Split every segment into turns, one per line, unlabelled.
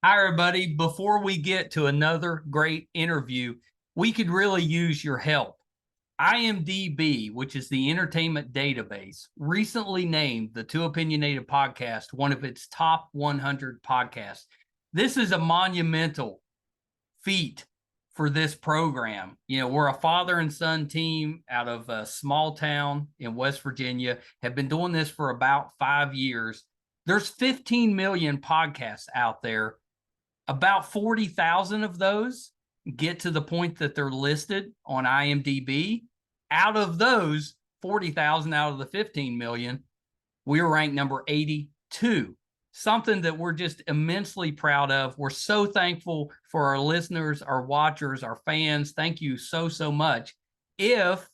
Hi, everybody. Before we get to another great interview, we could really use your help. IMDb, which is the entertainment database, recently named the Too Opinionated podcast one of its top 100 podcasts. This is a monumental feat for this program. We're a father and son team out of a small town in West Virginia, have been doing this for about 5 years. There's 15 million podcasts out there. About 40,000 of those get to the point that they're listed on IMDb. Out of those 40,000 out of the 15 million, we were ranked number 82. Something that we're just immensely proud of. We're so thankful for our listeners, our watchers, our fans. Thank you so, so much. If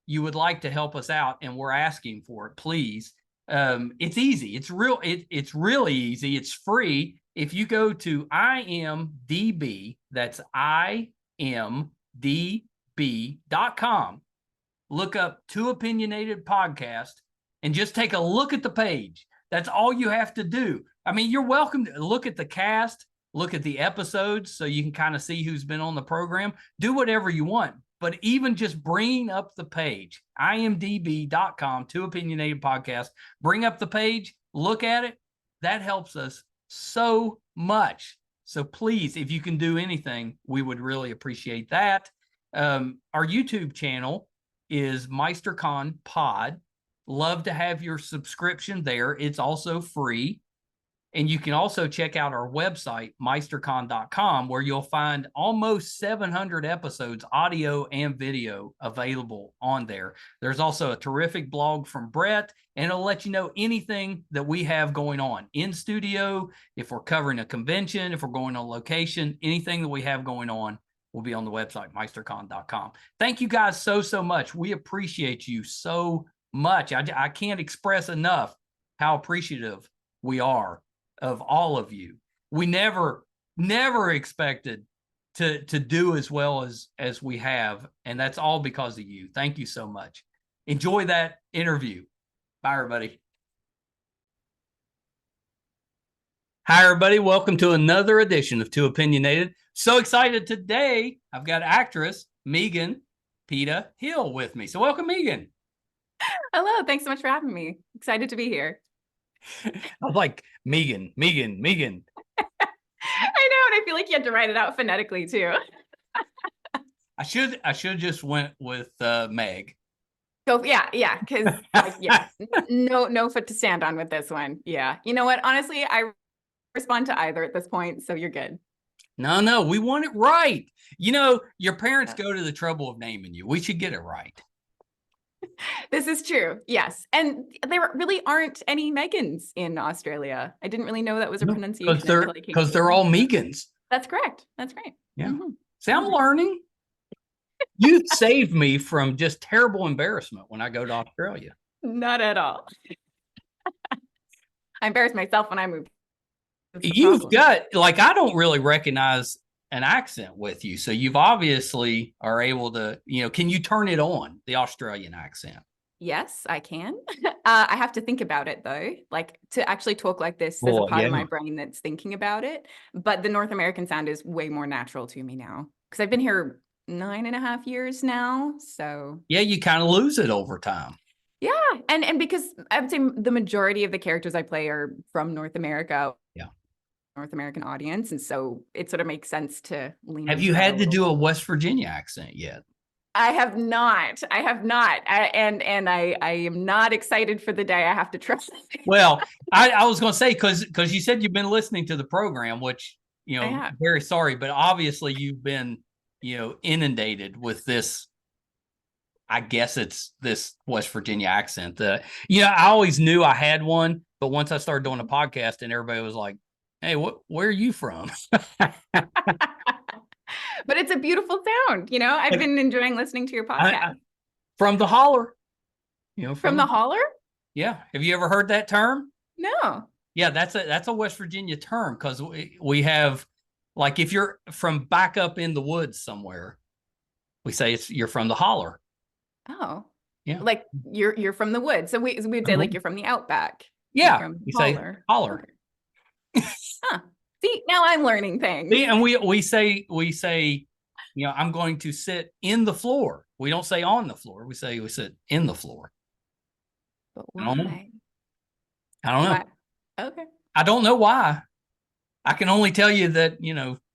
you would like to help us out, and we're asking for it, please. It's easy. It's really easy. It's free. If you go to IMDb, that's imdb.com, look up Too Opinionated Podcast, and just take a look at the page. That's all you have to do. I mean, you're welcome to look at the cast, look at the episodes so you can kind of see who's been on the program. Do whatever you want. But even just bringing up the page, imdb.com, Too Opinionated Podcast, bring up the page, look at it. That helps us so much. So please, if you can do anything, we would really appreciate that. Our YouTube channel is MeisterCon Pod. Love to have your subscription there. It's also free. And you can also check out our website, meistercon.com, where you'll find almost 700 episodes, audio and video, available on there. There's also a terrific blog from Brett, and it'll let you know anything that we have going on in studio, if we're covering a convention, if we're going on location, anything that we have going on will be on the website, meistercon.com. Thank you guys so, so much. We appreciate you so much. I can't express enough how appreciative we are of all of you. We never expected to do as well as we have, and that's all because of you. Thank you so much. Enjoy that interview. Bye, everybody. Hi, everybody. Welcome to another edition of Too Opinionated. So excited today. I've got actress Megan Peta Hill with me. So welcome, Megan.
Hello. Thanks so much for having me. Excited to be here.
I was like, Megan.
I know, and I feel like you had to write it out phonetically too.
I should just went with Meg.
So yeah, because no foot to stand on with this one. Yeah, you know what? Honestly, I respond to either at this point, so you're good.
No, we want it right. Your parents go to the trouble of naming you. We should get it right.
This is true. Yes. And there really aren't any Megans in Australia. I didn't really know that was a pronunciation.
Because they're all Megans.
That's correct. That's right.
Yeah. Mm-hmm. See, I'm learning. You saved me from just terrible embarrassment when I go to Australia.
Not at all. I embarrassed myself when I moved.
You've got, I don't really recognize an accent with you. So you've obviously are able to, can you turn it on, the Australian accent?
Yes, I can. I have to think about it though. To actually talk like this, there's a part of my brain that's thinking about it. But the North American sound is way more natural to me now because I've been here 9.5 years now. So
yeah, you kind of lose it over time.
Yeah. And because I would say the majority of the characters I play are from North America.
Yeah.
North American audience. And so it sort of makes sense to lean.
Have you had to do a West Virginia accent yet?
I have not. And I am not excited for the day I have to try.
Well, I was going to say, because you said you've been listening to the program, which, very sorry, but obviously you've been, inundated with this. I guess it's this West Virginia accent. I always knew I had one, but once I started doing a podcast and everybody was like, hey, where are you from?
But it's a beautiful sound. I've been enjoying listening to your podcast.
From the holler.
From the holler?
Yeah. Have you ever heard that term?
No.
Yeah, that's a West Virginia term because we have, if you're from back up in the woods somewhere, we say you're from the holler.
Oh.
Yeah.
You're from the woods. So we'd say you're from the outback.
Yeah. You say holler.
Huh. See, now I'm learning things.
And we say, I'm going to sit in the floor. We don't say on the floor. We say we sit in the floor.
But why?
I don't know.
Why? Okay.
I don't know why. I can only tell you that,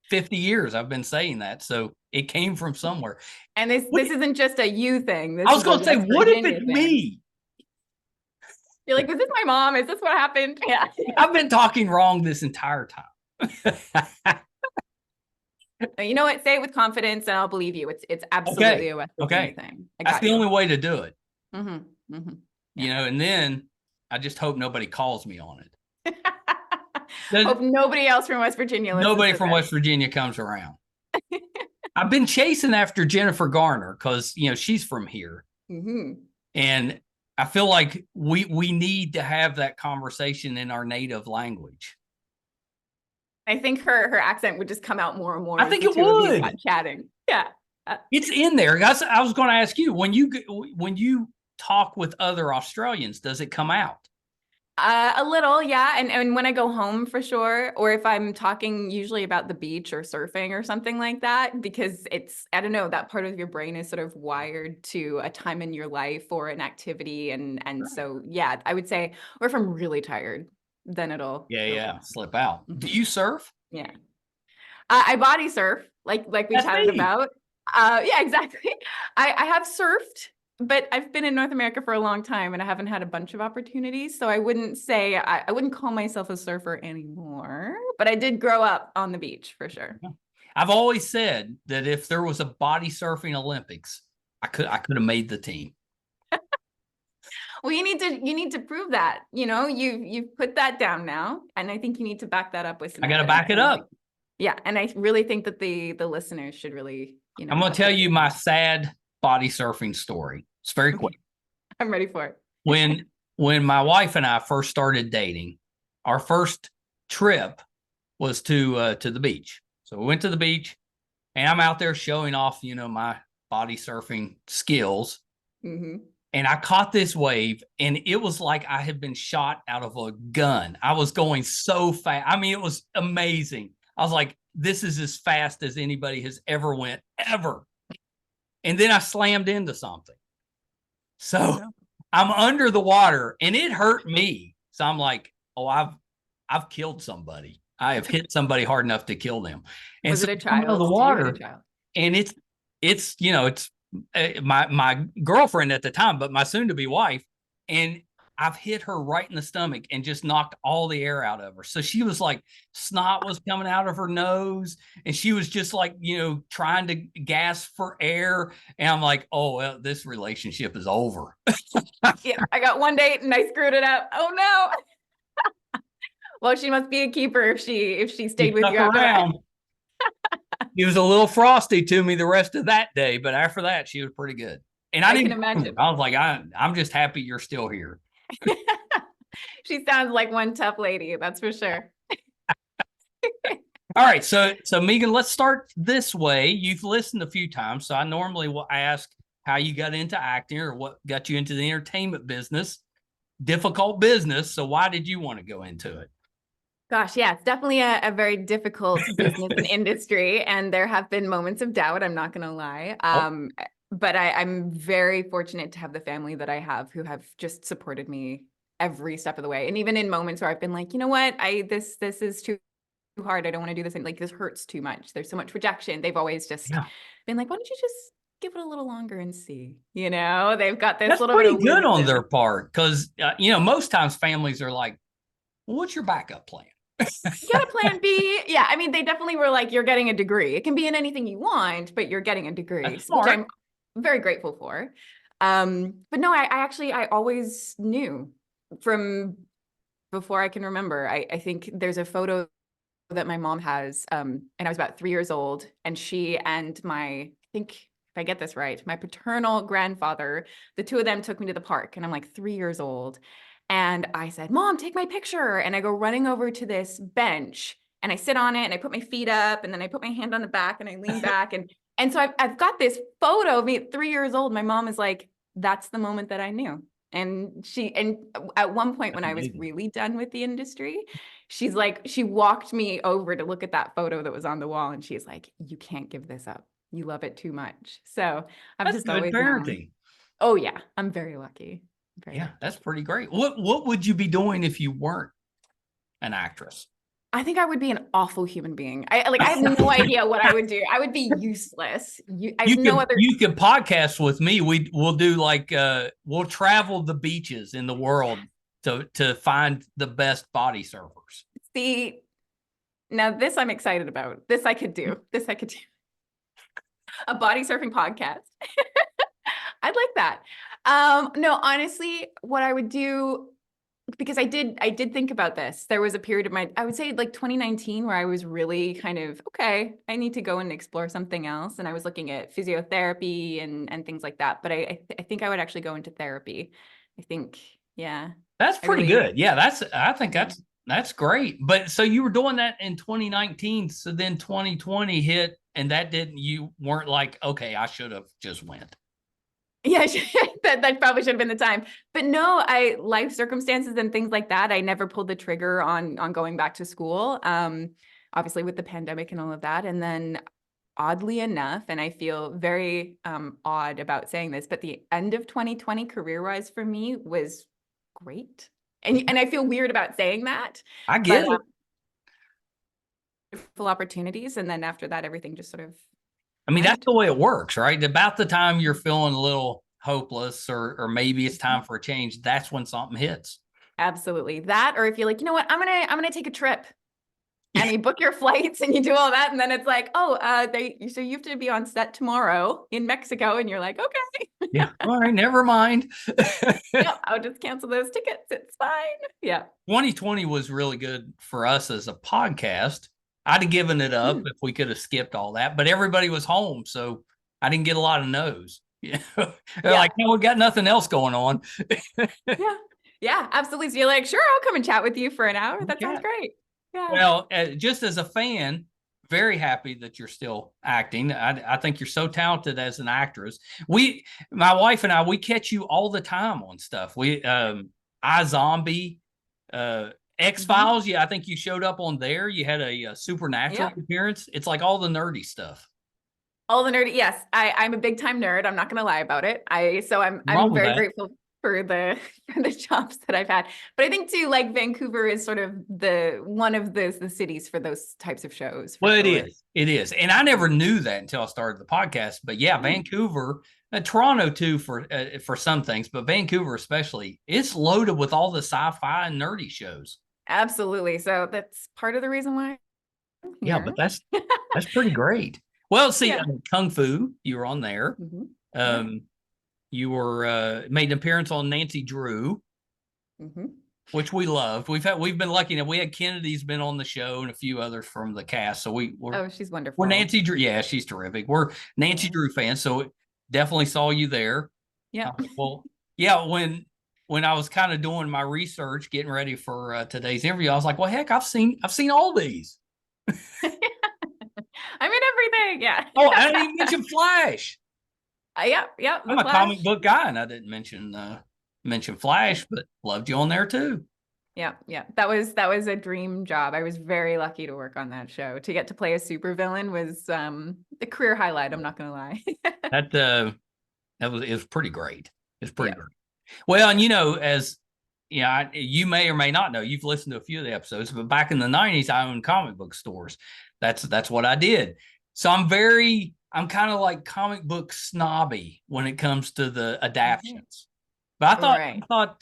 50 years I've been saying that. So it came from somewhere.
And this isn't just a you thing.
I was going to say, what if it's me?
You're like, is this my mom? Is this what happened? Yeah.
I've been talking wrong this entire time.
You know what? Say it with confidence and I'll believe you. It's absolutely a West Virginia thing.
That's the only way to do it.
Mm-hmm. Mm-hmm.
Yeah. And then I just hope nobody calls me on it.
Hope nobody else from West Virginia listens.
Nobody from West Virginia comes around. I've been chasing after Jennifer Garner because, she's from here.
Mm-hmm.
And I feel like we need to have that conversation in our native language.
I think her accent would just come out more and more.
I think it would.
Chatting. Yeah.
It's in there. I was going to ask you, when you talk with other Australians, does it come out?
A little, yeah. And when I go home for sure, or if I'm talking usually about the beach or surfing or something like that, because I don't know, that part of your brain is sort of wired to a time in your life or an activity. And so, yeah, I would say, or if I'm really tired, then it'll
slip out. Mm-hmm. Do you surf?
Yeah. I body surf, like we chatted about. Yeah, exactly. I have surfed, but I've been in North America for a long time and I haven't had a bunch of opportunities. So I wouldn't say, I wouldn't call myself a surfer anymore, but I did grow up on the beach for sure.
I've always said that if there was a body surfing Olympics, I could have made the team.
Well, you need to prove that, you've put that down now. And I think you need to back that up with some.
I got to back it up.
Yeah. And I really think that the listeners should really,
I'm going to tell you my sad body surfing story. It's very quick.
I'm ready for it.
When my wife and I first started dating, our first trip was to the beach. So we went to the beach and I'm out there showing off, my body surfing skills.
Mm-hmm.
And I caught this wave and it was like I had been shot out of a gun. I was going so fast. I mean, it was amazing. I was like, this is as fast as anybody has ever went, ever. And then I slammed into something. So I'm under the water and it hurt me. So I'm like, oh, I've killed somebody. I have hit somebody hard enough to kill them. And
was it a child?
Under the water, and it's my girlfriend at the time, but my soon-to-be wife, and I've hit her right in the stomach and just knocked all the air out of her. So she was like, snot was coming out of her nose, and she was just like, trying to gasp for air. And I'm like, oh, well, this relationship is over.
Yeah, I got one date and I screwed it up. Oh no. Well, she must be a keeper if she stayed with you around.
He was a little frosty to me the rest of that day, but after that, she was pretty good. And I didn't imagine. I was like, I'm just happy you're still here.
She sounds like one tough lady, that's for sure.
All right, so Megan, let's start this way. You've listened a few times, so I normally will ask how you got into acting or what got you into the entertainment business. Difficult business, so why did you want to go into it?
Gosh, yeah, it's definitely a very difficult business and industry, and there have been moments of doubt, I'm not going to lie. But I'm very fortunate to have the family that I have who have just supported me every step of the way. And even in moments where I've been like, you know what, this is too hard. I don't want to do this. And like, this hurts too much. There's so much rejection. They've always just been like, why don't you just give it a little longer and see, they've got this.
That's
little
pretty
bit of
good on their part. Cause most times families are like, well, what's your backup plan?
You got a plan B. Yeah. I mean, they definitely were like, you're getting a degree. It can be in anything you want, but you're getting a degree, which I'm very grateful for. But no, I always knew from before I can remember. I think there's a photo that my mom has, and I was about 3 years old, and she and I think if I get this right, my paternal grandfather, the two of them took me to the park, and I'm like 3 years old. And I said, Mom, take my picture. And I go running over to this bench and I sit on it and I put my feet up and then I put my hand on the back and I lean back. And so I've got this photo of me at 3 years old. My mom is like, that's the moment that I knew. And at one point when I was really done with the industry, she's like, she walked me over to look at that photo that was on the wall, and she's like, you can't give this up. You love it too much. So I've just always
parenting.
Oh yeah, I'm very lucky.
That's pretty great. What would you be doing if you weren't an actress?
I think I would be an awful human being. I have no idea what I would do. I would be useless. You
could podcast with me. We'll do like we'll travel the beaches in the world to find the best body surfers.
See, now this I'm excited about. This I could do. A body surfing podcast. I'd like that. No, honestly, what I would do, because I did think about this. There was a period of I would say like 2019, where I was really kind of, okay, I need to go and explore something else. And I was looking at physiotherapy and things like that. But I think I would actually go into therapy. I think, yeah.
That's pretty good. Yeah, I think that's great. But so you were doing that in 2019. So then 2020 hit, and you weren't like, okay, I should have just went.
Yeah, that probably should have been the time. But no, life circumstances and things like that, I never pulled the trigger on going back to school. Obviously with the pandemic and all of that. And then oddly enough, and I feel very odd about saying this, but the end of 2020 career-wise for me was great. And I feel weird about saying that.
I get it.
Full opportunities. And then after that, everything just sort of
that's the way it works, right? About the time you're feeling a little hopeless or maybe it's time for a change, that's when something hits.
Absolutely. That, or if you're like, you know what, I'm gonna take a trip. And you book your flights and you do all that, and then it's like, so you have to be on set tomorrow in Mexico, and you're like, okay.
Yeah, all right, never mind.
Yeah, I'll just cancel those tickets. It's fine. Yeah.
2020 was really good for us as a podcast. I'd have given it up if we could have skipped all that, but everybody was home, so I didn't get a lot of no's. They're like, no, we got nothing else going on.
Yeah, absolutely. So you're like, sure, I'll come and chat with you for an hour. That sounds great. Yeah.
Well, just as a fan, very happy that you're still acting. I think you're so talented as an actress. My wife and I, we catch you all the time on stuff. We iZombie, X-Files. Yeah, I think you showed up on there. You had a supernatural appearance. It's like all the nerdy stuff.
All the nerdy. Yes, I'm a big time nerd. I'm not going to lie about it. I'm very grateful for the jobs that I've had. But I think too, like Vancouver is sort of one of the cities for those types of shows.
Well, it is. And I never knew that until I started the podcast. But yeah, Vancouver, Toronto too for some things, but Vancouver especially, it's loaded with all the sci-fi and nerdy shows.
Absolutely. So that's part of the reason why.
Yeah, but that's pretty great. Well, see, Kung Fu, you were on there. You were made an appearance on Nancy Drew, which we loved. We've been lucky that we had Kennedy's been on the show and a few others from the cast. So
she's wonderful.
We're Nancy Drew. Yeah, she's terrific. We're Nancy Drew fans, so definitely saw you there.
Yeah.
When I was kind of doing my research, getting ready for today's interview, I was like, well, heck, I've seen all these.
I'm in everything. Yeah.
Oh, I didn't even mention Flash.
Yep.
I'm a comic book guy, and I didn't mention Flash, but loved you on there too.
Yeah. That was a dream job. I was very lucky to work on that show. To get to play a supervillain was the career highlight. I'm not going to lie.
It was pretty great. It's pretty great. Well, and as you may or may not know, you've listened to a few of the episodes, but back in the 90s, I owned comic book stores. That's what I did. So I'm kind of like comic book snobby when it comes to the adaptions. But I thought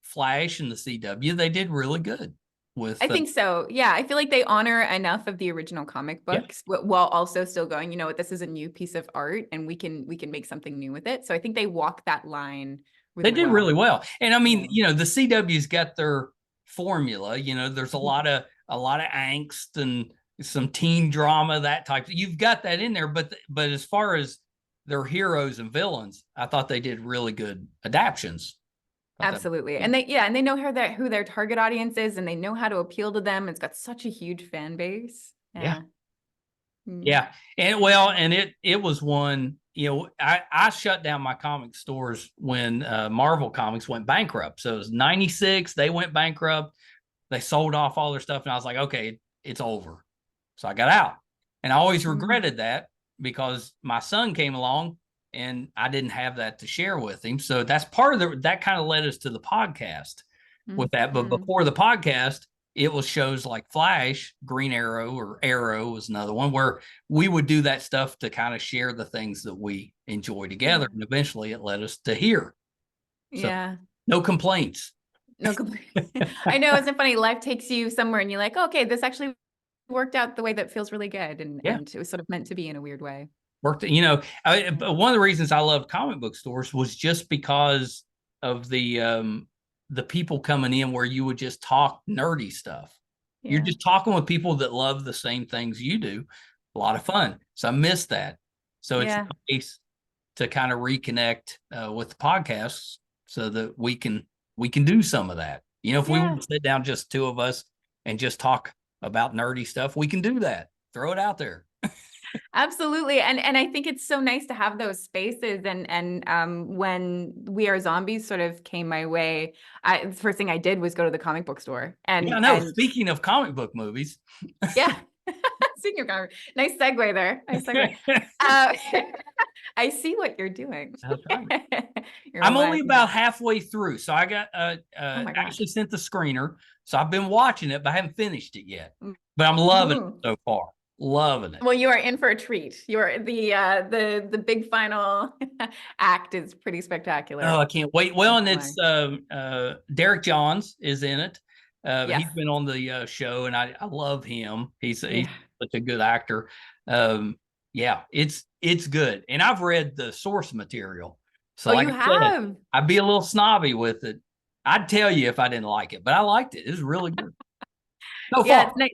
Flash and the CW, they did really good with.
I think so. Yeah, I feel like they honor enough of the original comic books while also still going, this is a new piece of art and we can make something new with it. So I think they walk that line.
They did really well. And I mean, the CW's got their formula. There's a lot of angst and some teen drama, that type. You've got that in there, but as far as their heroes and villains, I thought they did really good adaptions.
Absolutely. And they know who their target audience is, and they know how to appeal to them. It's got such a huge fan base.
Yeah. And it was one, I shut down my comic stores when Marvel Comics went bankrupt. So it was 96. They went bankrupt. They sold off all their stuff. And I was like, okay, it's over. So I got out. And I always regretted that because my son came along and I didn't have that to share with him. So that's part of that kind of led us to the podcast with that. But before the podcast, it was shows like Flash, Green Arrow, or Arrow was another one where we would do that stuff to kind of share the things that we enjoy together. And eventually it led us to here. So, no complaints.
No complaints. I know, isn't it funny? Life takes you somewhere and you're like, okay, this actually worked out the way that feels really good. And it was sort of meant to be in a weird way.
Worked, one of the reasons I loved comic book stores was just because of the people coming in where you would just talk nerdy stuff. You're just talking with people that love the same things you do. A lot of fun. So I miss that. So it's nice to kind of reconnect with the podcasts so that we can do some of that. If we want to sit down just two of us and just talk about nerdy stuff, we can do that. Throw it out there.
Absolutely. And I think it's so nice to have those spaces. And when We Are Zombies sort of came my way, the first thing I did was go to the comic book store. And
speaking of comic book movies.
Speaking of comic, nice segue there. Nice segue. I see what you're doing.
That's right. I'm only about halfway through. So I got actually sent the screener. So I've been watching it, but I haven't finished it yet. But I'm loving it so far. Loving it.
Well, you are in for a treat. You're the big final act is pretty spectacular.
Oh, I can't wait. Well, and it's Derek Johns is in it. He's been on the show, and I love him. He's such a good actor. It's good. And I've read the source material. So like I said, I'd be a little snobby with it. I'd tell you if I didn't like it, but I liked it. It was really good. So far.
It's nice.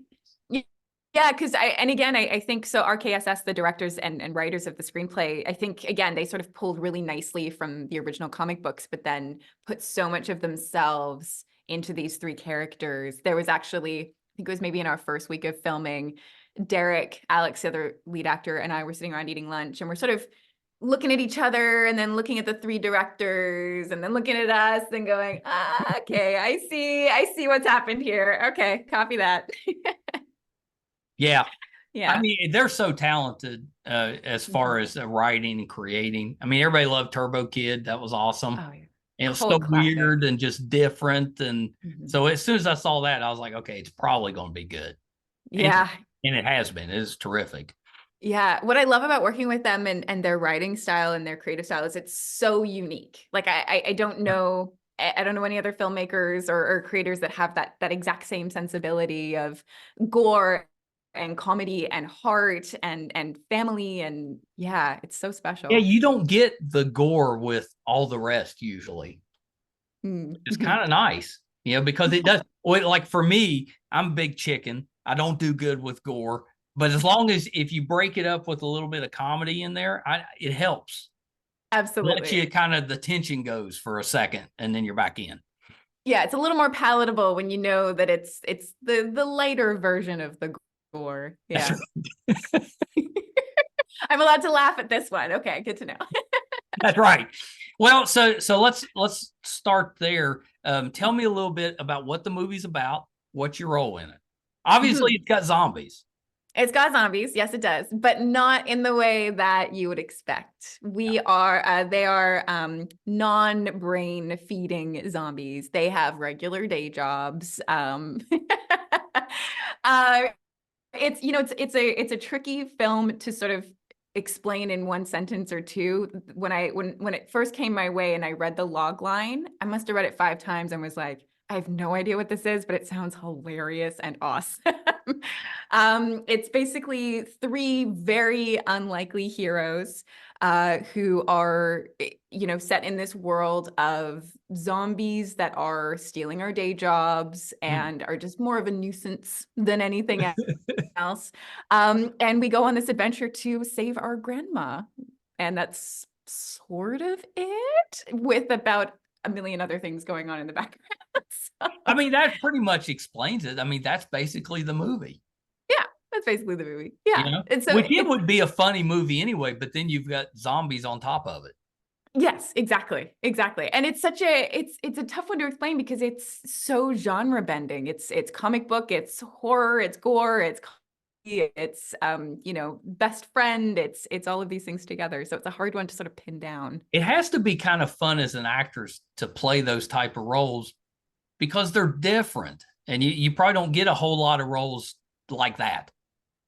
Yeah, because I think so. RKSS, the directors and writers of the screenplay, I think, again, they sort of pulled really nicely from the original comic books, but then put so much of themselves into these three characters. There was actually, I think it was maybe in our first week of filming, Derek, Alex, the other lead actor, and I were sitting around eating lunch, and we're sort of looking at each other and then looking at the three directors and then looking at us and going, okay, I see what's happened here. Okay, copy that.
Yeah. I mean, they're so talented as far as writing and creating. I mean, everybody loved Turbo Kid. That was awesome. Oh, yeah. And it was so weird and just different. And so as soon as I saw that, I was like, okay, it's probably going to be good.
Yeah.
And it has been. It is terrific.
Yeah. What I love about working with them and their writing style and their creative style is it's so unique. Like I don't know. I don't know any other filmmakers or creators that have that exact same sensibility of gore and comedy and heart and family. And it's so special.
Yeah, you don't get the gore with all the rest usually. It's kind of nice, because it does. Like for me, I'm a big chicken. I don't do good with gore, but as long as if you break it up with a little bit of comedy in there, it helps.
Absolutely.
Let you kind of the tension goes for a second and then you're back in.
Yeah, it's a little more palatable when you know that it's the lighter version of the gore. Yeah. I'm allowed to laugh at this one. Okay, good to know.
That's right. Well, so let's start there. Tell me a little bit about what the movie's about, what's your role in it. Obviously, it's got zombies.
It's got zombies. Yes, it does, but not in the way that you would expect. They are non-brain feeding zombies. They have regular day jobs. It's a tricky film to sort of explain in one sentence or two. When it first came my way and I read the log line, I must have read it 5 times and was like, I have no idea what this is, but it sounds hilarious and awesome. It's basically 3 very unlikely heroes who are, set in this world of zombies that are stealing our day jobs and are just more of a nuisance than anything else. And we go on this adventure to save our grandma. And that's sort of it, with about a million other things going on in the background. So.
I mean, that pretty much explains it. I mean, that's basically the movie.
That's basically the movie. Yeah.
You know,
And so
which it would be a funny movie anyway, but then you've got zombies on top of it.
yes, exactly. Exactly. And it's such a it's a tough one to explain because it's so genre bending. It's comic book, it's horror, it's gore, it's comedy, it's best friend, it's all of these things together. So it's a hard one to sort of pin down.
It has to be kind of fun as an actress to play those type of roles because they're different. And you probably don't get a whole lot of roles like that.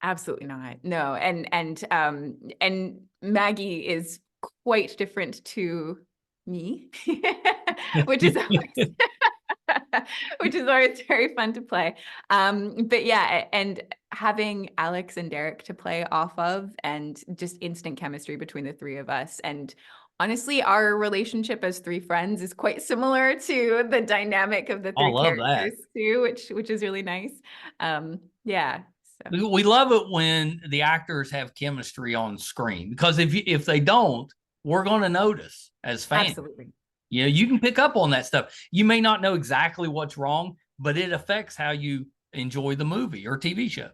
Absolutely not. No. And Maggie is quite different to me, which is always which is always very fun to play. But yeah, and having Alex and Derek to play off of and just instant chemistry between the three of us. And honestly, our relationship as three friends is quite similar to the dynamic of the
I
three
love that.
characters too, which is really nice. Yeah. So.
We love it when the actors have chemistry on screen because if they don't, we're going to notice as fans.
Absolutely.
You know, you can pick up on that stuff. You may not know exactly what's wrong, but it affects how you enjoy the movie or TV show.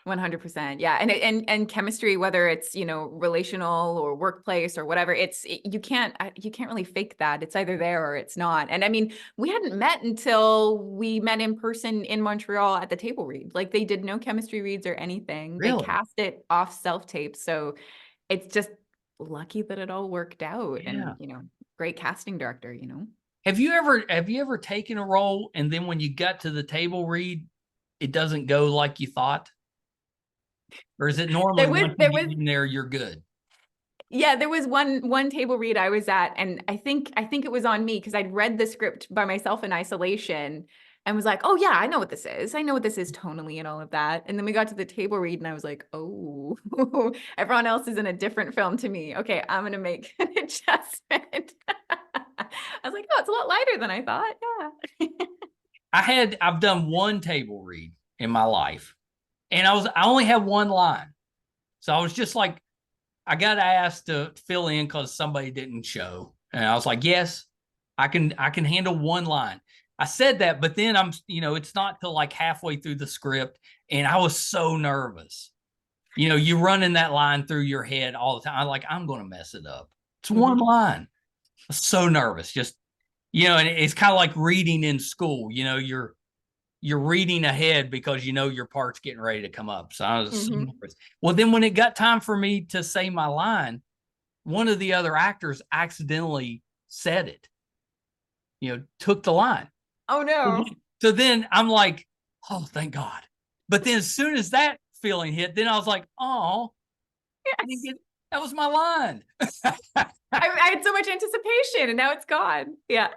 100%. Yeah. And chemistry, whether it's, relational or workplace or whatever, you can't really fake that. It's either there or it's not. And I mean, we hadn't met until we met in person in Montreal at the table read. Like they did no chemistry reads or anything.
Really?
They cast it off self-tape. So it's just lucky that it all worked out.
Yeah.
And, great casting director,
Have you ever taken a role and then when you got to the table read, it doesn't go like you thought? Or is it normally once you get in there, you're good?
Yeah, there was one table read I was at, and I think it was on me because I'd read the script by myself in isolation and was like, oh yeah, I know what this is. I know what this is tonally and all of that. And then we got to the table read and I was like, oh, everyone else is in a different film to me. Okay, I'm gonna make an adjustment. I was like, oh, it's a lot lighter than I thought. Yeah.
I've done one table read in my life. And I only had one line. So I was just like, I got asked to fill in because somebody didn't show. And I was like, yes, I can handle one line. I said that, but then it's not till like halfway through the script. And I was so nervous. You're running that line through your head all the time. I'm going to mess it up. It's one line. I was so nervous. Just, and it's kind of like reading in school. You're reading ahead because your part's getting ready to come up. So I was so nervous. Well, then when it got time for me to say my line, one of the other actors accidentally said it, took the line.
Oh no.
So then I'm like, oh, thank God. But then as soon as that feeling hit, then I was like, oh, yes. That was my line.
I had so much anticipation and now it's gone. Yeah.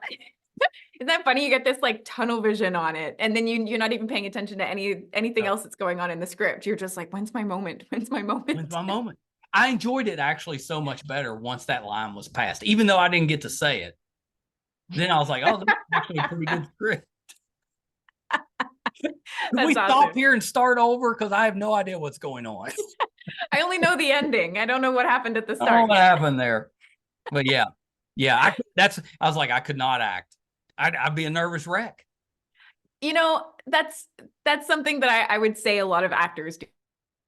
Isn't that funny? You get this like tunnel vision on it, and then you're not even paying attention to anything else that's going on in the script. You're just like, when's my moment? When's my moment?
When's my moment? I enjoyed it actually so much better once that line was passed, even though I didn't get to say it. Then I was like, oh, that's actually a pretty good script. Can we stop here and start over? Because I have no idea what's going on.
I only know the ending. I don't know what happened at the start.
I don't know what happened there. But yeah. I was like, I could not act. I'd be a nervous wreck.
That's something that I would say a lot of actors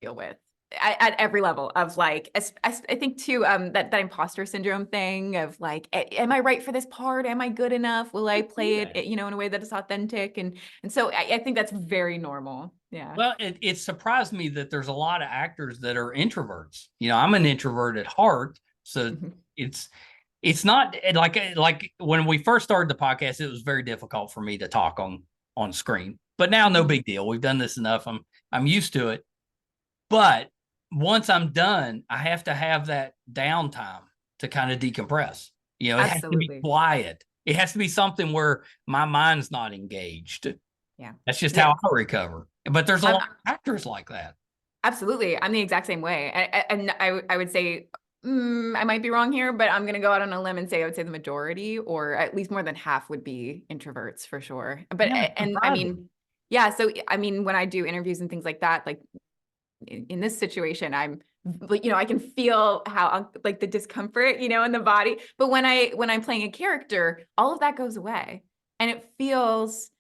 deal with at every level of like, I think too, that imposter syndrome thing of like, am I right for this part? Am I good enough? Will I play it, in a way that is authentic? And so I think that's very normal. Yeah.
Well, it surprised me that there's a lot of actors that are introverts. I'm an introvert at heart. So it's not like when we first started the podcast, it was very difficult for me to talk on screen, but now no big deal. We've done this enough. I'm used to it. But once I'm done, I have to have that downtime to kind of decompress. It has to be quiet. It has to be something where my mind's not engaged.
Yeah.
That's just how I recover. But there's a lot of actors like that.
Absolutely. I'm the exact same way. And I would say, I might be wrong here, but I'm going to go out on a limb and say I would say the majority, or at least more than half, would be introverts for sure. But I mean, yeah. So I mean, when I do interviews and things like that, like in this situation, I'm, I can feel how like the discomfort, in the body. But when I'm playing a character, all of that goes away, and it feels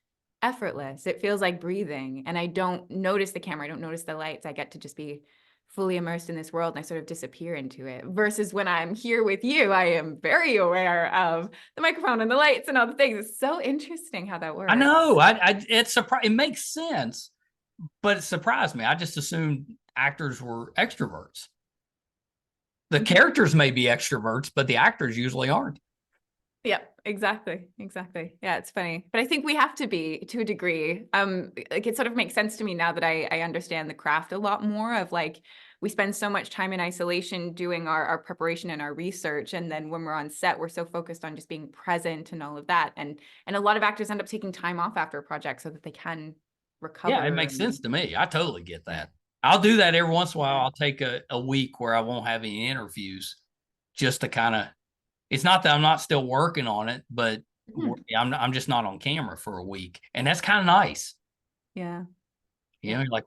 effortless. It feels like breathing, and I don't notice the camera. I don't notice the lights. I get to just be fully immersed in this world, and I sort of disappear into it. Versus when I'm here with you, I am very aware of the microphone and the lights and all the things. It's so interesting how that works.
I know. It makes sense, but it surprised me. I just assumed actors were extroverts. The characters may be extroverts, but the actors usually aren't.
Yeah, exactly. Yeah, it's funny, but I think we have to be, to a degree. Like, it sort of makes sense to me now that I understand the craft a lot more, of like, we spend so much time in isolation doing our preparation and our research, and then when we're on set, we're so focused on just being present and all of that. And a lot of actors end up taking time off after a project so that they can recover.
Yeah, it makes sense to me. I totally get that. I'll do that every once in a while. I'll take a week where I won't have any interviews, just to kind of, it's not that I'm not still working on it, but I'm just not on camera for a week. And that's kind of nice.
Yeah.
You know, you're like,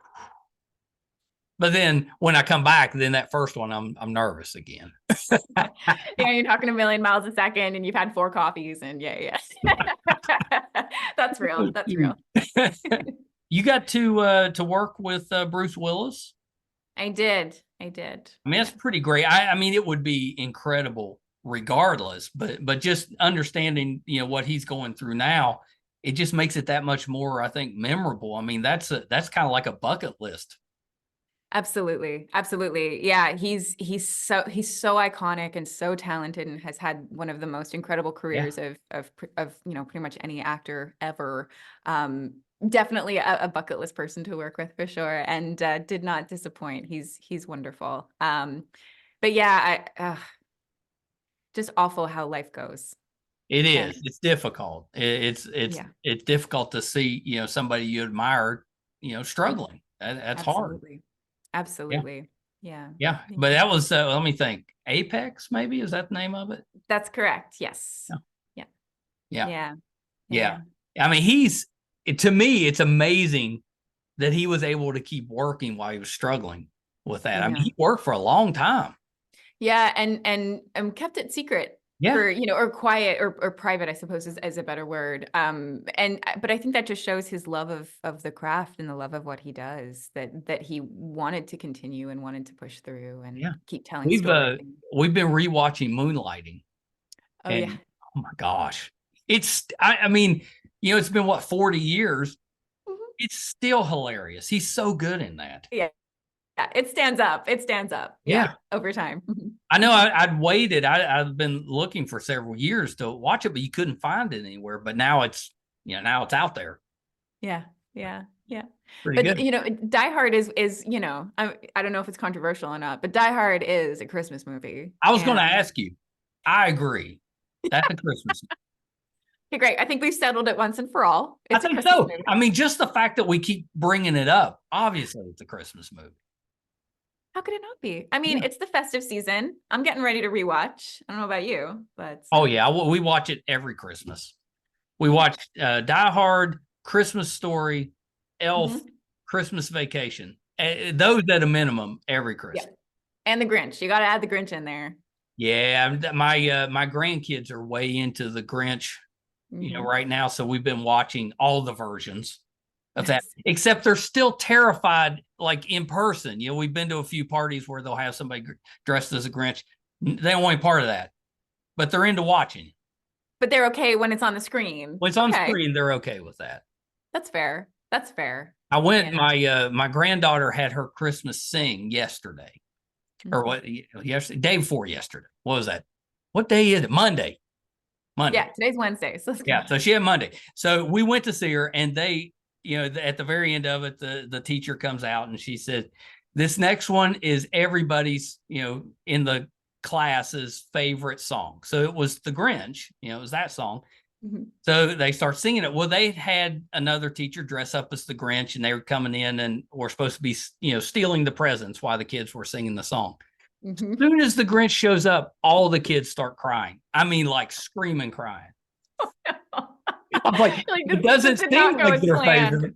but then when I come back, then that first one, I'm nervous again.
Yeah, you're talking a million miles a second and you've had 4 coffees, and yeah. That's real.
You got to work with Bruce Willis?
I did.
I mean, that's pretty great. I mean, it would be incredible regardless, but just understanding, what he's going through now, it just makes it that much more, I think, memorable. I mean, that's kind of like a bucket list.
Absolutely. Yeah, he's so iconic and so talented, and has had one of the most incredible careers of pretty much any actor ever. Definitely a bucket list person to work with, for sure, and did not disappoint. He's wonderful. But yeah, just awful how life goes.
It is. It's difficult. It's difficult to see, somebody you admire, struggling. That's hard.
Absolutely. Yeah.
Yeah. But that was, let me think, Apex, maybe? Is that the name of it?
That's correct. Yes.
Yeah. I mean, to me, it's amazing that he was able to keep working while he was struggling with that. I mean, he worked for a long time.
Yeah. And kept it secret. For, or quiet, or private, I suppose is a better word. But I think that just shows his love of the craft and the love of what he does, that he wanted to continue and wanted to push through and keep telling stories.
We've been rewatching Moonlighting. Oh my gosh. I mean, it's been 40 years. It's still hilarious. He's so good in that.
Yeah, it stands up. Over time.
I know I'd waited. I've been looking for several years to watch it, but you couldn't find it anywhere. But now it's out there.
Yeah.
Pretty
but
good.
Die Hard is I don't know if it's controversial or not, but Die Hard is a Christmas movie.
I was going to ask you. I agree. That's a Christmas movie.
Okay, great. I think we've settled it once and for all.
I think so. Movie. I mean, just the fact that we keep bringing it up, obviously it's a Christmas movie.
How could it not be? I mean, it's the festive season. I'm getting ready to rewatch. I don't know about you, but
oh yeah, we watch it every Christmas. We watch Die Hard, Christmas Story, Elf, Christmas Vacation. Those at a minimum every Christmas.
Yeah. And the Grinch. You got to add the Grinch in there.
Yeah, my grandkids are way into the Grinch, right now. So we've been watching all the versions of that, except they're still terrified, like in person. We've been to a few parties where they'll have somebody dressed as a Grinch. They don't want any part of that, but they're into watching.
But they're okay when it's on the screen.
When it's on the screen, they're okay with that.
That's fair.
I went, my granddaughter had her Christmas sing yesterday. Or what? Yesterday, day before yesterday. What was that? What day is it? Monday.
Yeah, today's Wednesday. So
so she had Monday. So we went to see her, and they, at the very end of it, the teacher comes out and she said, "This next one is everybody's, in the class's favorite song." So it was the Grinch. It was that song. So they start singing it. Well, they had another teacher dress up as the Grinch, and they were coming in and were supposed to be, stealing the presents while the kids were singing the song. As soon as the Grinch shows up, all the kids start crying. I mean, like screaming, crying. Oh, no. I'm like it doesn't seem like their favorite.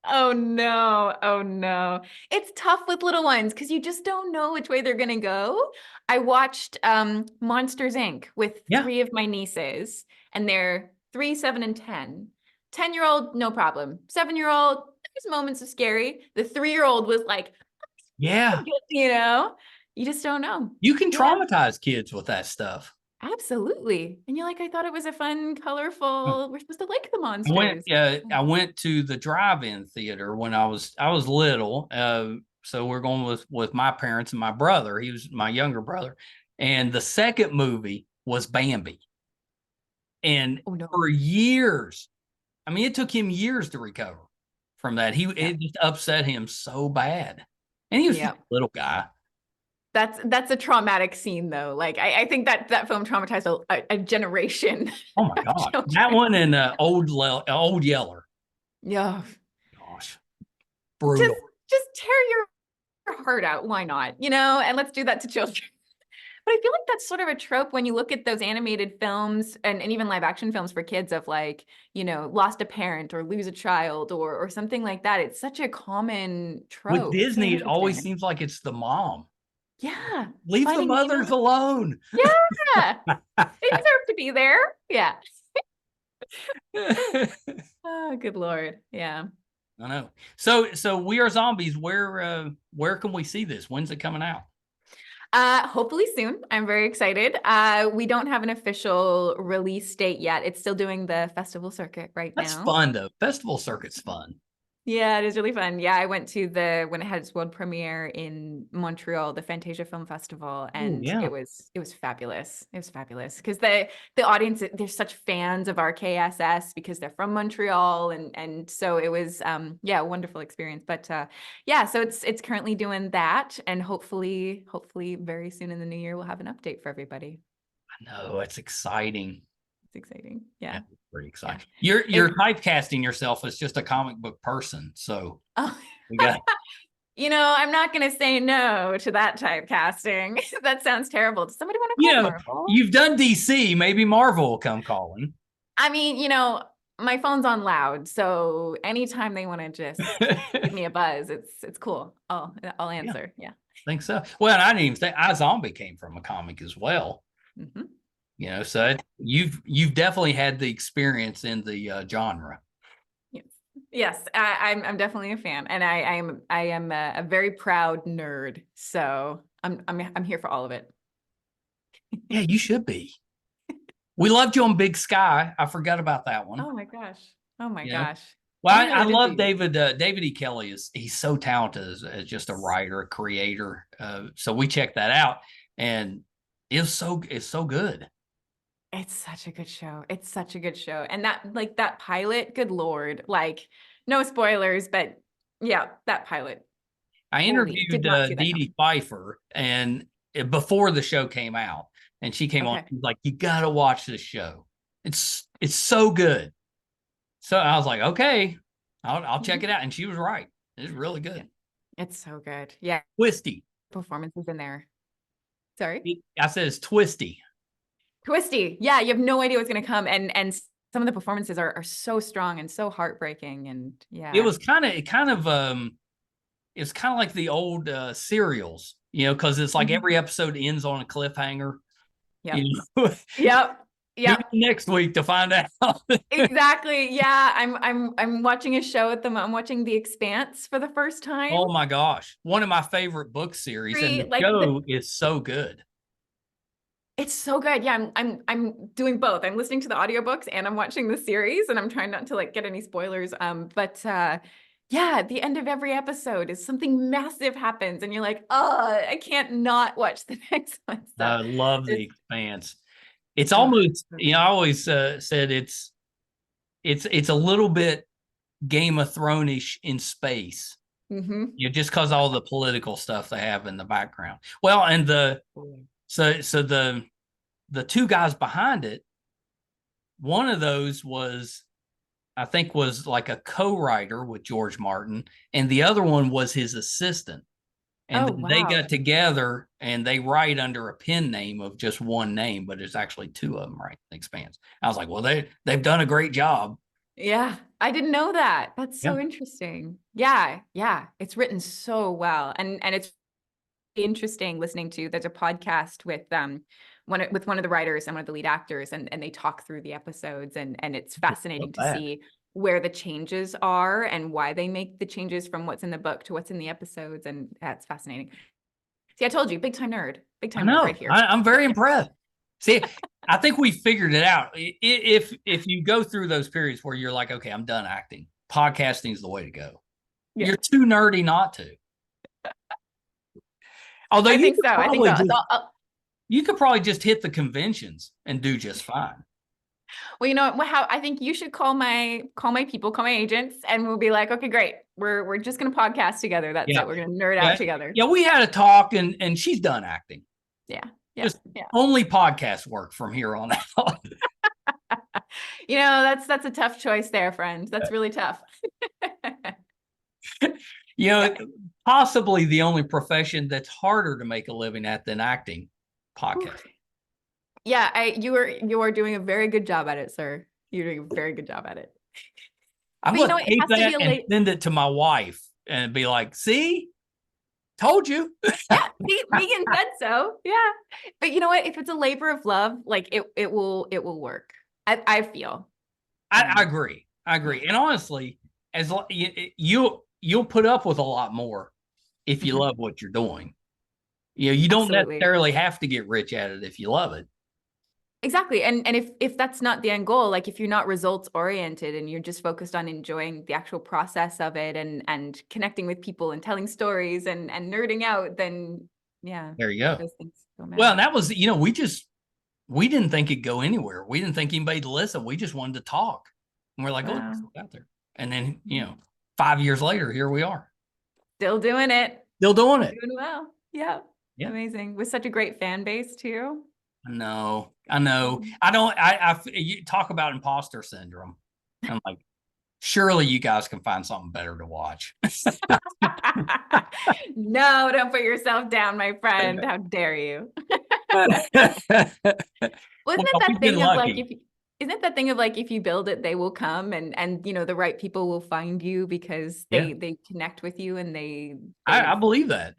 Oh no. It's tough with little ones because you just don't know which way they're going to go. I watched Monsters, Inc. with 3 of my nieces, and they're 3, 7, and 10. 10-year-old, no problem. 7-year-old, there's moments of scary. The 3-year-old was like,
Yeah.
you know, you just don't know.
You can traumatize kids with that stuff.
Absolutely. And you're like, I thought it was a fun, colorful, we're supposed to like the monsters.
I went to the drive-in theater when I was little. So we're going with my parents and my brother. He was my younger brother. And the second movie was Bambi. And for years, I mean, it took him years to recover from that. It just upset him so bad. And he was just a little guy.
That's a traumatic scene, though. Like, I think that film traumatized a generation.
Oh my God. That one and Old Yeller.
Yeah.
Gosh. Brutal.
Just tear your heart out. Why not? And let's do that to children. But I feel like that's sort of a trope when you look at those animated films and even live action films for kids of like, lost a parent or lose a child or something like that. It's such a common trope.
With Disney, it always seems like it's the mom.
Yeah.
Leave the mothers alone.
Yeah. They deserve to be there. Yeah. Oh, good Lord. Yeah.
I know. So We Are Zombies, where can we see this? When's it coming out?
Hopefully soon. I'm very excited. We don't have an official release date yet. It's still doing the festival circuit right now.
That's fun though. Festival circuit's fun.
Yeah, it is really fun. Yeah, I went to when it had its world premiere in Montreal, the Fantasia Film Festival, and it was fabulous. It was fabulous because the audience, they're such fans of RKSS because they're from Montreal, and so it was a wonderful experience. But so it's currently doing that, and hopefully very soon in the new year we'll have an update for everybody.
I know, it's exciting.
It's exciting. Yeah.
Pretty exciting. Yeah. You're typecasting yourself as just a comic book person. So we got
I'm not going to say no to that typecasting. That sounds terrible. Does somebody want to call Marvel?
You've done DC. Maybe Marvel will come calling.
I mean, my phone's on loud, so anytime they want to just give me a buzz, it's cool. I'll answer. Yeah.
I think so. Well, I didn't even think iZombie came from a comic as well. Mm-hmm. So you've definitely had the experience in the genre.
Yes, I'm definitely a fan, and I am a very proud nerd. So I'm here for all of it.
Yeah, you should be. We loved you on Big Sky. I forgot about that one.
Oh my gosh. Gosh.
Well, I love David. David E. Kelly he's so talented as just a writer, a creator. So we checked that out, and it's so good.
It's such a good show. It's such a good show. And that pilot, good Lord, no spoilers, but yeah, that pilot.
I interviewed Dee Dee Pfeiffer and before the show came out, and she came on, she's like, you got to watch this show. It's so good. So I was like, okay, I'll check it out. And she was right. It's really good.
It's so good. Yeah.
Twisty.
Performances in there. Sorry?
I said it's twisty.
Twisty. Yeah, you have no idea what's going to come. And some of the performances are so strong and so heartbreaking. And yeah.
It was kind of like the old serials, because it's like every episode ends on a cliffhanger.
Yep. Yep.
Next week to find out.
Exactly. Yeah. I'm watching a show at the moment. I'm watching The Expanse for the first time.
Oh my gosh. One of my favorite book series. And the show is so good.
It's so good. Yeah, I'm doing both. I'm listening to the audiobooks and I'm watching the series, and I'm trying not to get any spoilers. But at the end of every episode is something massive happens, and you're like, oh, I can't not watch the next one. So
I love The Expanse. It's almost, I always said it's a little bit Game of Thrones-ish in space.
Mm-hmm.
Just because all the political stuff they have in the background. Well, and So the two guys behind it, one of those was like a co-writer with George Martin, and the other one was his assistant. And they got together and they write under a pen name of just one name, but it's actually two of them, right? Expanse. I was like, well, they've done a great job.
Yeah, I didn't know that. That's so interesting. Yeah, it's written so well, and it's interesting listening to. There's a podcast with one of the writers and one of the lead actors, and they talk through the episodes, and it's fascinating to see where the changes are and why they make the changes from what's in the book to what's in the episodes. And that's fascinating. See, I told you, big time nerd right here.
I'm very impressed. See, I think we figured it out. If you go through those periods where you're like, okay, I'm done acting, podcasting is the way to go. Yeah. You're too nerdy not to. Although
I think so.
You could probably just hit the conventions and do just fine.
Well, you know how I think you should call my people, call my agents, and we'll be like, okay, great. We're just gonna podcast together. That's it. We're gonna nerd out together.
Yeah, we had a talk, and she's done acting.
Yeah.
Just only podcast work from here on out.
That's a tough choice there, friend. That's really tough.
Possibly the only profession that's harder to make a living at than acting, podcasting.
Yeah, you are doing a very good job at it, sir. You're doing a very good job at it.
I'm going to take that and send it to my wife and be like, see? Told you.
Yeah, Megan said so. Yeah. But you know what? If it's a labor of love, like it will work. I feel.
I agree. And honestly, as you'll put up with a lot more if you love what you're doing. You don't necessarily have to get rich at it if you love it.
Exactly. And if that's not the end goal, like if you're not results oriented and you're just focused on enjoying the actual process of it and connecting with people and telling stories and nerding out, then yeah.
There you go. Those things well, and that was, we didn't think it'd go anywhere. We didn't think anybody'd listen. We just wanted to talk. And we're like, oh, it's out there. And then, 5 years later, here we are.
Still doing it.
Doing
well. Yeah. Amazing. With such a great fan base too.
I know. You talk about imposter syndrome. I'm like, surely you guys can find something better to watch.
No, don't put yourself down, my friend. How dare you? Isn't it that thing of like, if you build it, they will come and the right people will find you because they connect with you and
I believe that.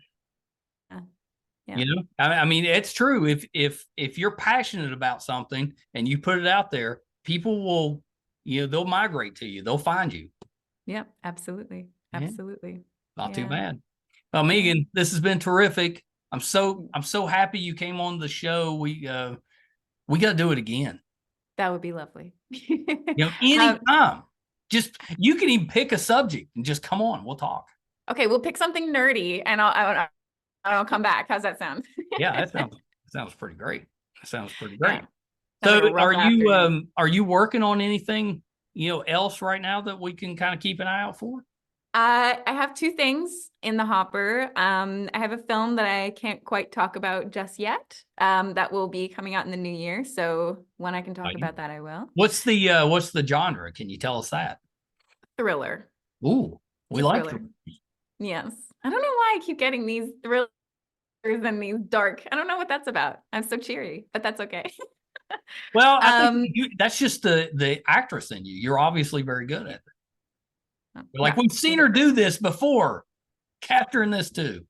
Yeah.
I mean, it's true. If you're passionate about something and you put it out there, people will, they'll migrate to you. They'll find you.
Yeah, absolutely. Absolutely.
Not too bad. Well, Megan, this has been terrific. I'm so happy you came on the show. We got to do it again.
That would be lovely.
Anytime. Just, you can even pick a subject and just come on. We'll talk.
Okay, we'll pick something nerdy and I'll come back. How's that sound?
Yeah, that sounds pretty great. Yeah. So are you working on anything, else right now that we can kind of keep an eye out for?
I have two things in the hopper. I have a film that I can't quite talk about just yet. That will be coming out in the new year. So when I can talk about that, I will.
What's the genre? Can you tell us that?
Thriller.
Ooh, we like it.
Yes. I don't know why I keep getting these thrillers and these dark. I don't know what that's about. I'm so cheery, but that's okay.
Well, I think that's just the actress in you. You're obviously very good at it. Like, we've seen her do this before. Capturing this too.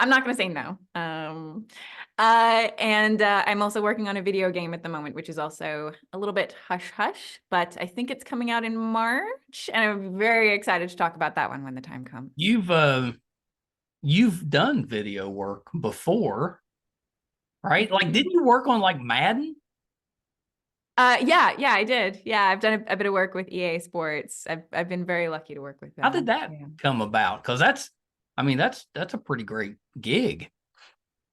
I'm not going to say no. And I'm also working on a video game at the moment, which is also a little bit hush-hush, but I think it's coming out in March, and I'm very excited to talk about that one when the time comes.
You've done video work before, right? Like, didn't you work on like Madden?
Yeah, I did. Yeah, I've done a bit of work with EA Sports. I've been very lucky to work with them.
How did that come about? Because that's a pretty great gig.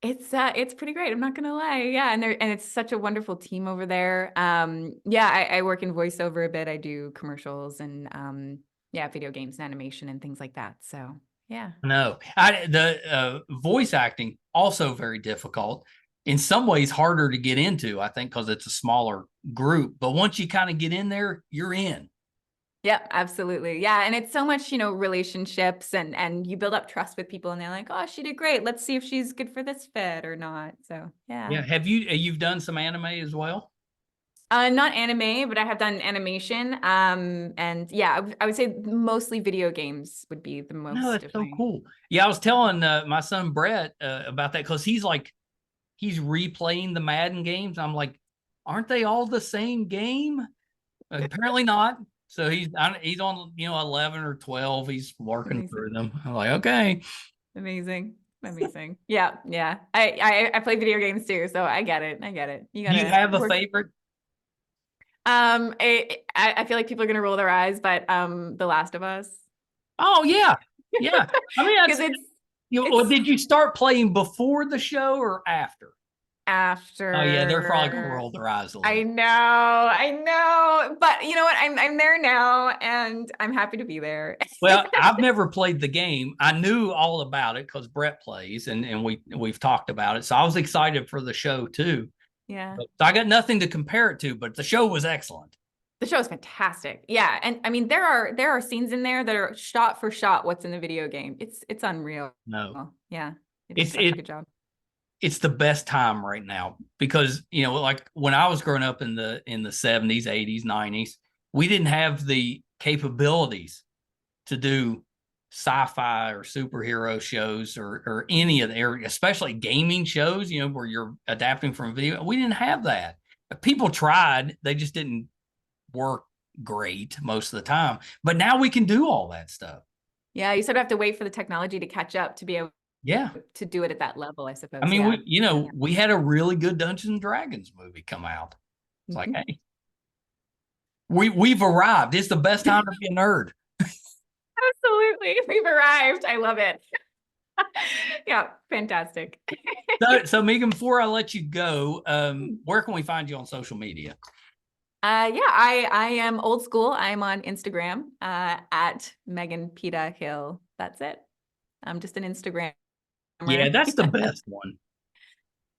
It's pretty great. I'm not gonna lie. Yeah, and it's such a wonderful team over there. I work in voiceover a bit. I do commercials and video games and animation and things like that. So yeah.
No, the voice acting also very difficult. In some ways harder to get into, I think, because it's a smaller group. But once you kind of get in there, you're in.
Yeah, absolutely. Yeah. And it's so much, relationships and you build up trust with people and they're like, oh, she did great. Let's see if she's good for this fit or not. So, yeah.
Yeah. Have you've done some anime as well?
Not anime, but I have done animation. And yeah, I would say mostly video games would be the most.
No, that's so cool. Yeah. I was telling my son Brett about that because he's replaying the Madden games. I'm like, aren't they all the same game? Apparently not. So he's on 11 or 12. He's working through them. I'm like, okay.
Amazing. Yeah. I play video games too, so I get it. You
Do you have a favorite?
I feel like people are gonna roll their eyes, but The Last of Us.
Oh yeah. I mean,
because
did you start playing before the show or after?
After.
Oh yeah, they're probably gonna roll their eyes a little.
I know, but you know what? I'm there now, and I'm happy to be there.
Well, I've never played the game. I knew all about it because Brett plays, and we've talked about it. So I was excited for the show too.
Yeah.
So I got nothing to compare it to, but the show was excellent.
The show is fantastic. Yeah, and I mean there are scenes in there that are shot for shot what's in the video game. It's unreal.
No.
Yeah. It's such a good job.
It's the best time right now because, like when I was growing up in the 70s, 80s, 90s, we didn't have the capabilities to do sci-fi or superhero shows or any of the area, especially gaming shows, where you're adapting from video. We didn't have that. People tried, they just didn't work great most of the time. But now we can do all that stuff.
Yeah, you sort of have to wait for the technology to catch up to be able to do it at that level, I suppose.
I mean, we had a really good Dungeons and Dragons movie come out. It's like, hey, we've arrived. It's the best time to be a nerd.
Absolutely. We've arrived. I love it. Yeah, fantastic.
So Megan, before I let you go, where can we find you on social media?
I am old school. I'm on Instagram at Megan Peta Hill. That's it. I'm just an Instagram.
Yeah, that's the best one.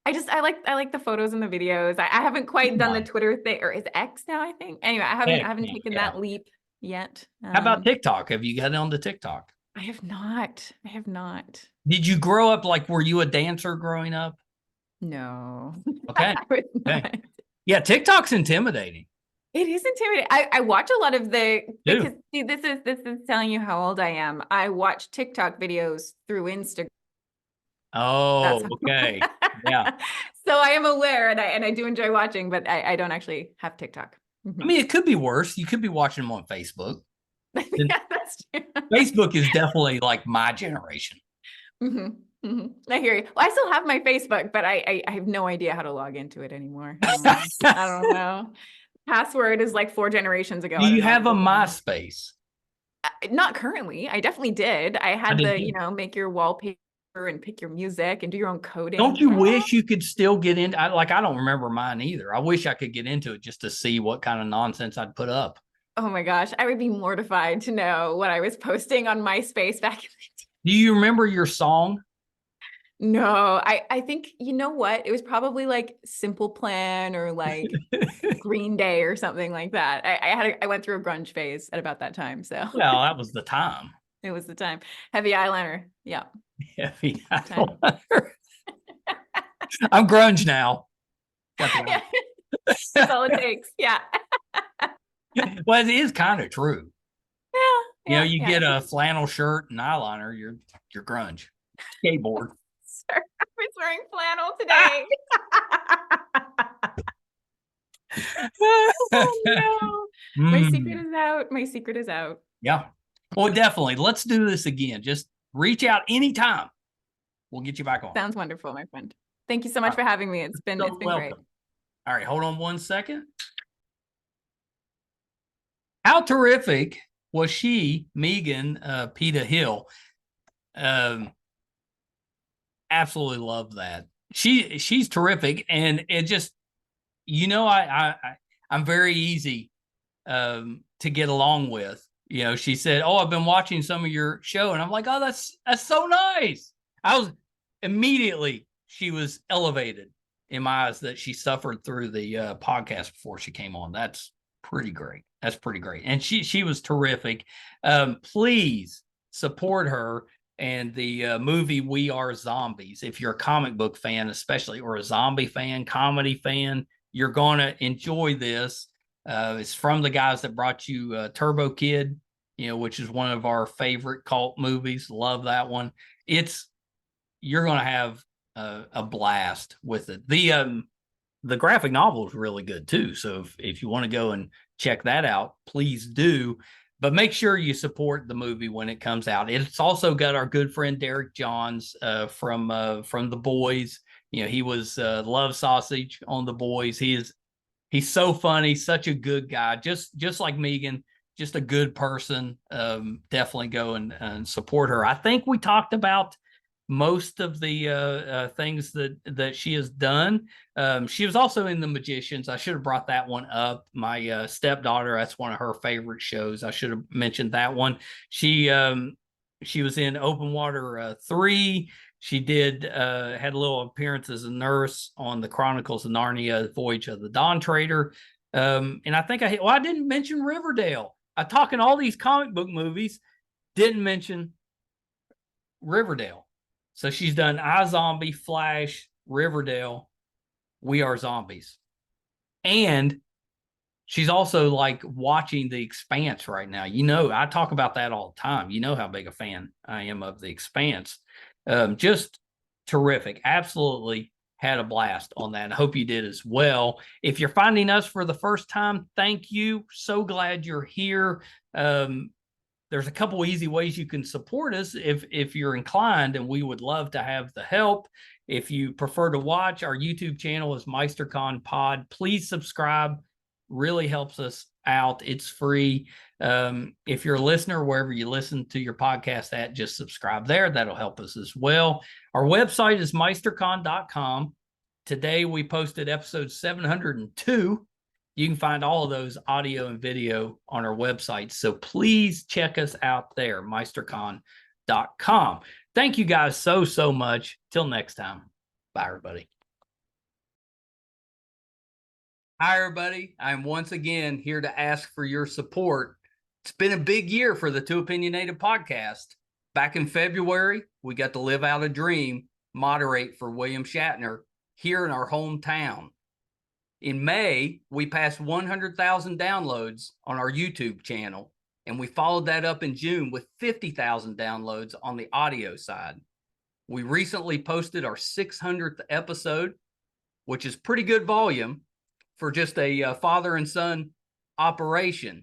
I like the photos and the videos. I haven't quite done the Twitter thing, or is X now, I think. Anyway, I haven't taken that leap yet.
How about TikTok? Have you gotten onto TikTok?
I have not.
Did you grow up were you a dancer growing up?
No.
Okay. Yeah, TikTok's intimidating.
It is intimidating. I watch a lot of because see, this is telling you how old I am. I watch TikTok videos through Instagram.
Oh, okay. Yeah.
So I am aware, and I do enjoy watching, but I don't actually have TikTok.
I mean, it could be worse. You could be watching them on Facebook.
Yeah, that's true.
Facebook is definitely like my generation.
I hear you. Well, I still have my Facebook, but I have no idea how to log into it anymore. I don't know. Password is like 4 generations ago.
Do you have a MySpace?
Not currently. I definitely did. I had make your wallpaper and pick your music and do your own coding.
Don't you wish you could still get in? I don't remember mine either. I wish I could get into it just to see what kind of nonsense I'd put up.
Oh my gosh. I would be mortified to know what I was posting on MySpace back in the day.
Do you remember your song?
No, I think, you know what? It was probably like Simple Plan or like Green Day or something like that. I went through a grunge phase at about that time. So
well, that was the time.
It was the time. Heavy eyeliner. Yeah.
Heavy eyeliner. I'm grunge now.
That's all it takes. Yeah.
Well, it is kind of true.
Yeah.
You get a flannel shirt and eyeliner, you're grunge. Skateboard.
Sir, I was wearing flannel today. Oh no. My secret is out.
Yeah. Well, definitely. Let's do this again. Just reach out anytime. We'll get you back on.
Sounds wonderful, my friend. Thank you so much for having me. It's been great.
All right, hold on one second. How terrific was she, Megan Peta Hill? Absolutely love that. She's terrific, and it just, I'm very easy to get along with. She said, "Oh, I've been watching some of your show," and I'm like, "Oh, that's so nice." She was elevated in my eyes that she suffered through the podcast before she came on. That's pretty great. And she was terrific. Please support her and the movie We Are Zombies. If you're a comic book fan, especially, or a zombie fan, comedy fan, you're going to enjoy this. It's from the guys that brought you Turbo Kid, which is one of our favorite cult movies. Love that one. You're going to have a blast with it. The graphic novel is really good too. So if you want to go and check that out, please do. But make sure you support the movie when it comes out. It's also got our good friend Derek Johns from The Boys. You know, he was Love Sausage on The Boys. He's so funny, such a good guy, just like Megan, just a good person. Definitely go and support her. I think we talked about most of the things that she has done. She was also in The Magicians. I should have brought that one up. My stepdaughter, that's one of her favorite shows. I should have mentioned that one. She was in Open Water 3. She did had a little appearance as a nurse on the Chronicles of Narnia, Voyage of the Dawn Treader. And I think I didn't mention Riverdale. I talk in all these comic book movies, didn't mention Riverdale. So she's done iZombie, Flash, Riverdale, We Are Zombies. And she's also like watching The Expanse right now. You know, I talk about that all the time. You know how big a fan I am of The Expanse. Just terrific. Absolutely had a blast on that. I hope you did as well. If you're finding us for the first time, thank you. So glad you're here. There's a couple easy ways you can support us if you're inclined, and we would love to have the help. If you prefer to watch, our YouTube channel is MeisterCon Pod. Please subscribe. Really helps us out. It's free. If you're a listener, wherever you listen to your podcast at, just subscribe there. That'll help us as well. Our website is meistercon.com. Today we posted episode 702. You can find all of those audio and video on our website. So please check us out there, meistercon.com. Thank you guys so much. Till next time. Bye, everybody. Hi, everybody. I'm once again here to ask for your support. It's been a big year for the Too Opinionated podcast. Back in February, we got to live out a dream, moderate for William Shatner here in our hometown. In May, we passed 100,000 downloads on our YouTube channel, and we followed that up in June with 50,000 downloads on the audio side. We recently posted our 600th episode, which is pretty good volume for just a father and son operation.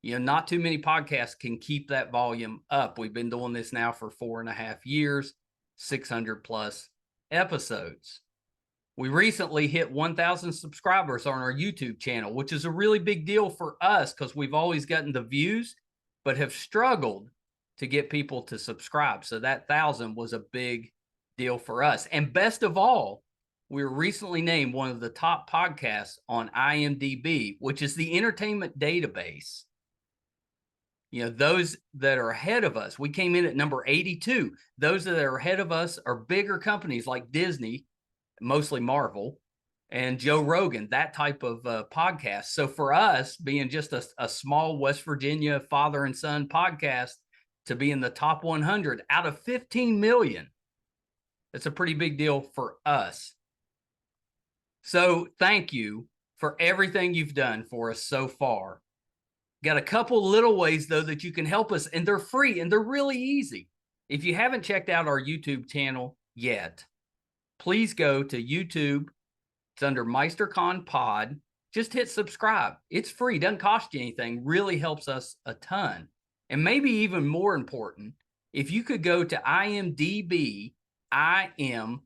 You know, not too many podcasts can keep that volume up. We've been doing this now for 4.5 years, 600 plus episodes. We recently hit 1,000 subscribers on our YouTube channel, which is a really big deal for us because we've always gotten the views, but have struggled to get people to subscribe. So that 1,000 was a big deal for us. And best of all, we were recently named one of the top podcasts on IMDb, which is the entertainment database. You know, those that are ahead of us, we came in at number 82. Those that are ahead of us are bigger companies like Disney, mostly Marvel, and Joe Rogan, that type of podcast. So for us, being just a small West Virginia father and son podcast, to be in the top 100 out of 15 million, it's a pretty big deal for us. So thank you for everything you've done for us so far. Got a couple little ways, though, that you can help us, and they're free, and they're really easy. If you haven't checked out our YouTube channel yet, please go to YouTube. It's under MeisterCon Pod. Just hit subscribe. It's free. Doesn't cost you anything. Really helps us a ton. And maybe even more important, if you could go to IMDb, imdb.com,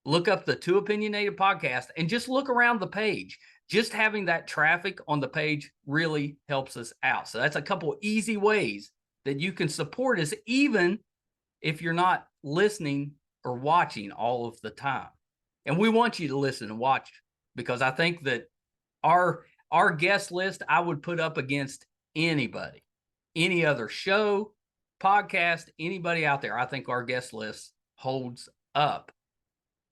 look up the Too Opinionated podcast, and just look around the page. Just having that traffic on the page really helps us out. So that's a couple easy ways that you can support us, even if you're not listening or watching all of the time. And we want you to listen and watch, because I think that our guest list, I would put up against anybody, any other show, podcast, anybody out there. I think our guest list holds up.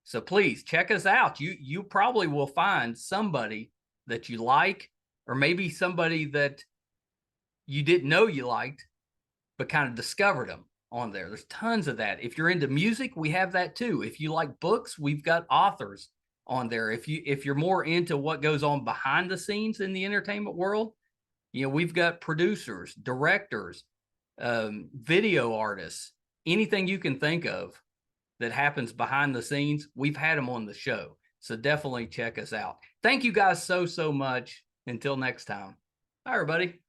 So please check us out. You probably will find somebody that you like, or maybe somebody that you didn't know you liked, but kind of discovered them on there. There's tons of that. If you're into music, we have that too. If you like books, we've got authors on there. If you're more into what goes on behind the scenes in the entertainment world, you know, we've got producers, directors, video artists, anything you can think of that happens behind the scenes, we've had them on the show. So definitely check us out. Thank you guys so much. Until next time. Bye, everybody.